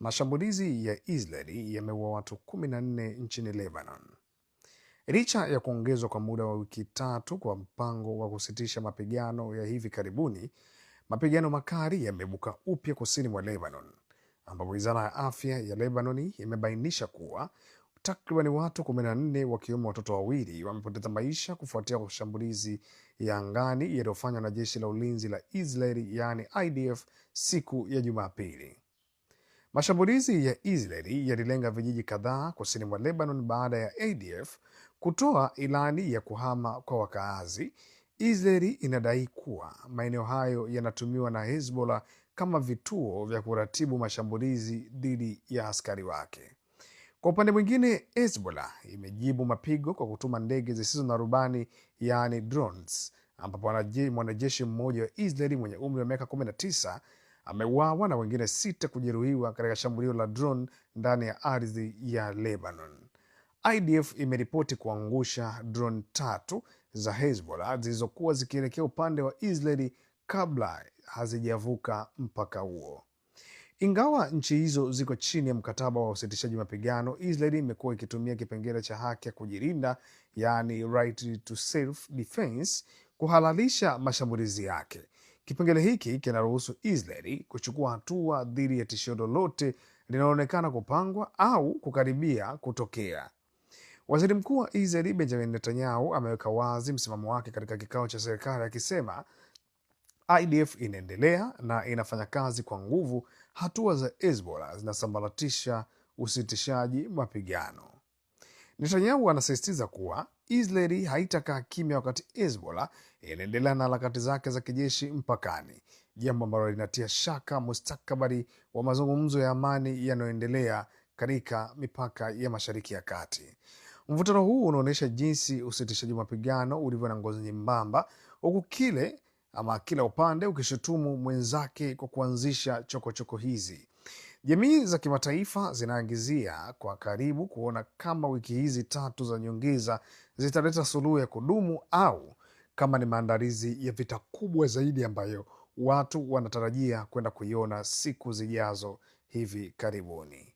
Mashambulizi ya Israeli yameua watu 14 nchini Lebanon. Licha ya kuongezwa kwa muda wa wiki 3 kwa mpango wa kusitisha mapigano ya hivi karibuni, mapigano makali yamebuka upya kusini mwa Lebanon, ambapo Wizara ya Afya ya Lebanon imebainisha kuwa takriban watu 14 wakiwemo watoto wawili wamepoteza maisha kufuatia mashambulizi ya angani yaliyofanywa na jeshi la ulinzi la Israeli yaani IDF siku ya Jumapili. Mashambulizi ya Israeli yalilenga vijiji kadhaa kusini mwa Lebanon baada ya ADF kutoa ilani ya kuhama kwa wakaazi. Israeli inadai kuwa maeneo hayo yanatumiwa na Hezbollah kama vituo vya kuratibu mashambulizi dhidi ya askari wake. Kwa upande mwingine, Hezbollah imejibu mapigo kwa kutuma ndege zisizo na rubani yaani drones, ambapo mwanajeshi mmoja wa Israeli mwenye umri wa miaka 19 ameuawa na wengine 6 kujeruhiwa katika shambulio la drone ndani ya ardhi ya Lebanon. IDF imeripoti kuangusha drone 3 za Hezbollah zilizokuwa zikielekea upande wa Israeli kabla hazijavuka mpaka huo. Ingawa nchi hizo ziko chini ya mkataba wa usitishaji mapigano, Israeli imekuwa ikitumia kipengele cha haki ya kujilinda, yaani right to self defense, kuhalalisha mashambulizi yake. Kipengele hiki kinaruhusu Israeli kuchukua hatua dhidi ya tishio lolote linaloonekana kupangwa au kukaribia kutokea. Waziri Mkuu wa Israeli Benjamin Netanyahu ameweka wazi msimamo wake katika kikao cha serikali akisema IDF inaendelea na inafanya kazi kwa nguvu. Hatua za Hezbollah zinasambaratisha usitishaji mapigano. Netanyahu anasisitiza kuwa Israeli haitakaa kimya wakati Hezbollah inaendelea na harakati zake za kijeshi mpakani, jambo ambalo linatia shaka mustakabali wa mazungumzo ya amani yanayoendelea katika mipaka ya Mashariki ya Kati. Mvutano huu unaonyesha jinsi usitishaji mapigano ulivyo na ngozi nyembamba, huku kila upande ukishutumu mwenzake kwa kuanzisha chokochoko hizi. Jamii za kimataifa zinaangazia kwa karibu kuona kama wiki hizi 3 za nyongeza zitaleta suluhu ya kudumu au kama ni maandalizi ya vita kubwa zaidi ambayo watu wanatarajia kwenda kuiona siku zijazo hivi karibuni.